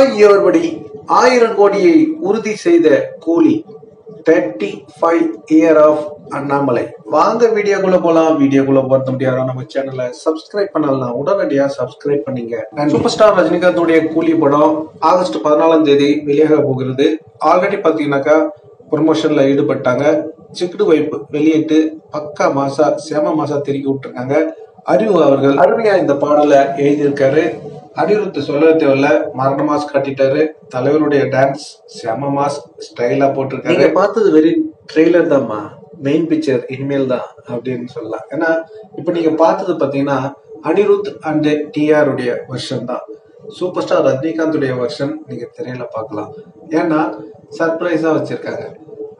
everybody, 1000 கோடியை உறுதி செய்த கூலி 35 year of அண்ணாமலை. வாங்க வீடியோக்குள்ள போலாம். வீடியோக்குள்ள போறது முடியாது. நம்ம சேனலை சப்ஸ்கிரைப் பண்ணலாம், உடனடியா சப்ஸ்கிரைப் பண்ணீங்க. சூப்பர் ஸ்டார் ரஜினிகாந்தோடைய கூலி படம் ஆகஸ்ட் 14ஆம் தேதி வெளியாக போகிறது. ஆல்ரெடி பாத்தீங்கன்னாக்கா ப்ரொமோஷன்ல ஈடுபட்டாங்க. சிக்குடு வைப்பு வெளியிட்டு பக்கா மாசா செம மாசா திருக்கி விட்டுருக்காங்க. அறிவு அவர்கள் அருமையா இந்த பாடலை எழுதியிருக்காரு. அனிருத் சொல்ல தேவையில்ல, மரண மாஸ் காட்டிட்டாரு. தலைவருடைய டான்ஸ் செம மாஸ் ஸ்டைலா போட்டிருக்காரு. நீங்க பார்த்தது வெரி ட்ரெய்லர் தான்மா, மெயின் பிக்சர் இனிமேல் தான் அப்படின்னு சொல்லலாம். ஏன்னா இப்ப நீங்க பார்த்தது பாத்தீங்கன்னா அனிருத் அண்ட் டிஆர் உடைய வெர்ஷன் தான். சூப்பர் ஸ்டார் ரஜினிகாந்துடைய வெர்ஷன் நீங்க திரையில பார்க்கலாம். ஏன்னா சர்ப்ரைஸா வச்சிருக்காங்க,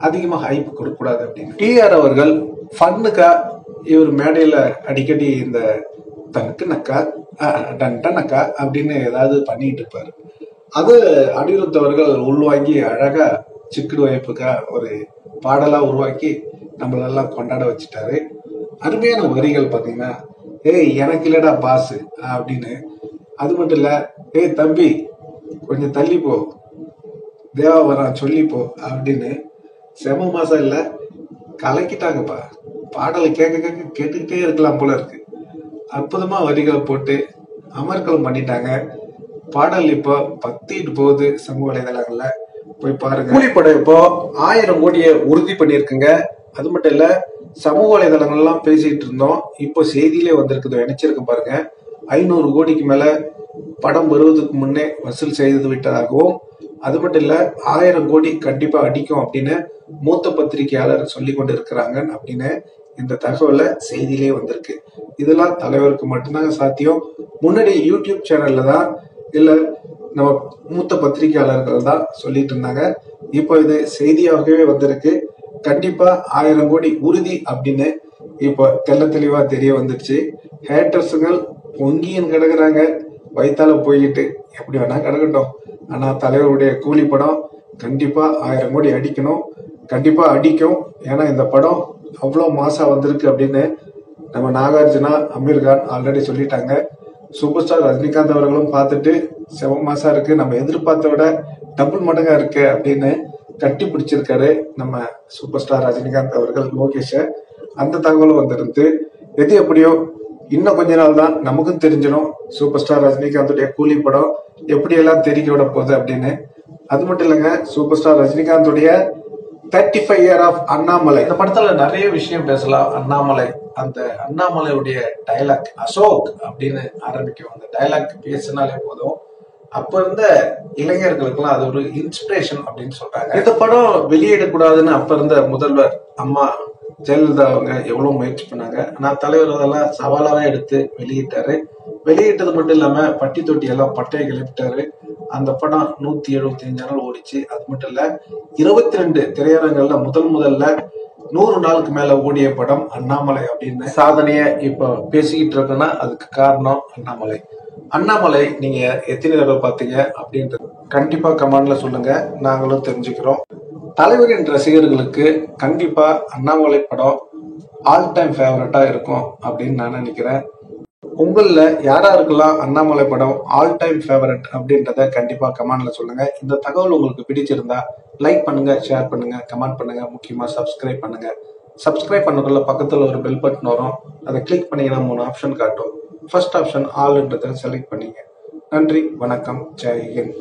அதிகமா ஹைப் கொடுக்க கூடாது அப்படின்னு. டிஆர் அவர்கள் ஃபன்னுக்கா இவர் மேடையில அடிக்கடி இந்த தனக்கு நக்கா டன்டனக்கா அப்படின்னு ஏதாவது பண்ணிட்டு இருப்பாரு. அது அனிருத் அவர்கள் உள்வாங்கி அழகா சிக்குடு வைப்புக்கா ஒரு பாடலா உருவாக்கி நம்மளெல்லாம் கொண்டாட வச்சுட்டாரு. அருமையான வரிகள் பாத்தீங்கன்னா, ஏய் எனக்கு இல்லடா பாசு அப்படின்னு. அது மட்டும் இல்ல, ஏய் தம்பி கொஞ்சம் தள்ளி போ, தேவா வரான் சொல்லிப்போ அப்படின்னு செம மாசம் இல்ல, கலக்கிட்டாங்கப்பா. பாடலை கேட்டுக்கிட்டே இருக்கலாம் போல இருக்கு. அற்புதமா வரிகளை போட்டு அமர்க்கலம் பண்ணிட்டாங்க. பாடல் இப்போ பத்திட்டு போகுது சமூக வலைதளங்கள்ல, போய் பாருங்க. கூலிப்படம் இப்போ 1000 கோடியை உறுதி பண்ணிருக்குங்க. அது மட்டும் இல்ல, சமூக வலைதளங்கள்லாம் பேசிட்டு இருந்தோம், இப்போ செய்தியிலே வந்திருக்குது, நினைச்சிருக்கு பாருங்க. 500 கோடிக்கு மேல படம் வருவதற்கு முன்னே வசூல் செய்து விட்டதாகவும், அது மட்டும் இல்ல 1000 கோடி கண்டிப்பா அடிக்கும் அப்படின்னு மூத்த பத்திரிகையாளர் சொல்லி கொண்டு இருக்கிறாங்க அப்படின்னு இந்த தகவலை செய்தியிலே வந்திருக்கு. இதெல்லாம் தலைவருக்கு மட்டும்தாங்க சாத்தியம். முன்னாடி யூடியூப் சேனல்ல தான் இல்ல நம்ம மூத்த பத்திரிகையாளர்கள் தான் சொல்லிட்டு இருந்தாங்க. இப்போ இது செய்தியாகவே வந்திருக்கு. கண்டிப்பா 1000 கோடி உறுதி அப்படின்னு இப்போ தெல்ல தெளிவா தெரிய வந்துருச்சு. ஹேட்டர்ஸுங்கள் பொங்கின்னு கிடக்குறாங்க, வயித்தால போய்கிட்டு எப்படி வேணா கிடக்கட்டும். ஆனா தலைவருடைய கூலி படம் கண்டிப்பா 1000 கோடி அடிக்கணும், கண்டிப்பா அடிக்கும். ஏன்னா இந்த படம் அவ்வளோ மாசா வந்திருக்கு அப்படின்னு நம்ம நாகார்ஜுனா, அமீர் கான் ஆல்ரெடி சொல்லிட்டாங்க. சூப்பர் ஸ்டார் ரஜினிகாந்த் அவர்களும் பார்த்துட்டு செம மாசா இருக்கு, நம்ம எதிர்பார்த்த விட டபுள் மடங்கா இருக்கு அப்படின்னு கட்டி பிடிச்சிருக்காரு நம்ம சூப்பர் ஸ்டார் ரஜினிகாந்த் அவர்கள் லோகேஷ. அந்த தகவலும் வந்திருந்து. எது எப்படியோ இன்னும் கொஞ்ச நாள் தான் நமக்கும் தெரிஞ்சிடும் சூப்பர் ஸ்டார் ரஜினிகாந்துடைய கூலி படம் எப்படியெல்லாம் தெரிவிக்க விட போகுது அப்படின்னு. அது மட்டும் இல்லைங்க, சூப்பர் ஸ்டார் ரஜினிகாந்துடைய 35 year of அண்ணாமலை, இந்த படத்துல நிறைய விஷயம் பேசலாம். அண்ணாமலை, அந்த அண்ணாமலையுடைய டைலாக் அசோக் அப்படின்னு ஆரம்பிக்கும். அந்த டைலாக் பேசினாலே போதும், அப்ப இருந்த இளைஞர்களுக்கெல்லாம் அது ஒரு இன்ஸ்பிரேஷன் அப்படின்னு சொல்றாங்க. இந்த படம் வெளியிடக்கூடாதுன்னு அப்ப இருந்த முதல்வர் அம்மா ஜெயலலிதா அவங்க எவ்வளவு முயற்சி பண்ணாங்க. ஆனா தலைவர் அதெல்லாம் சவாலாவே எடுத்து வெளியிட்டாரு. வெளியிட்டது மட்டும் இல்லாம பட்டி தொட்டி எல்லாம் பட்டையை கிளப்பிட்டாரு. அந்த படம் 175 நாள் ஓடிச்சு. அது மட்டும் இல்ல, 22 திரையரங்கள்ல முதல்ல 100 நாளுக்கு மேல ஓடிய படம் அண்ணாமலை அப்படின்னு சாதனைய இப்ப பேசிக்கிட்டு இருக்குன்னா அதுக்கு காரணம் அண்ணாமலை. அண்ணாமலை நீங்க எத்தனை தடவை பார்த்தீங்க அப்படின்றது கண்டிப்பா கமெண்ட்ல சொல்லுங்க, நாங்களும் தெரிஞ்சுக்கிறோம். தலைவரின் ரசிகர்களுக்கு கண்டிப்பா அண்ணாமலை படம் ஆல் டைம் ஃபேவரட்டா இருக்கும் அப்படின்னு நான் நினைக்கிறேன். உங்கள யாராருக்கெல்லாம் அண்ணாமலை படம் ஆல் டைம் ஃபேவரட் அப்படின்றத கண்டிப்பா கமெண்ட்ல சொல்லுங்க. இந்த தகவல் உங்களுக்கு பிடிச்சிருந்தா லைக் பண்ணுங்க, ஷேர் பண்ணுங்க, கமெண்ட் பண்ணுங்க, முக்கியமா சப்ஸ்கிரைப் பண்ணுங்க. சப்ஸ்கிரைப் பண்ணக்குள்ள பக்கத்துல ஒரு பெல் பட்டன் வரும், அதை கிளிக் பண்ணீங்கன்னா 3 ஆப்ஷன் காட்டும். ஃபர்ஸ்ட் ஆப்ஷன் ஆல்ன்றதை செலக்ட் பண்ணீங்க. நன்றி, வணக்கம், ஜெய் ஹிந்த்.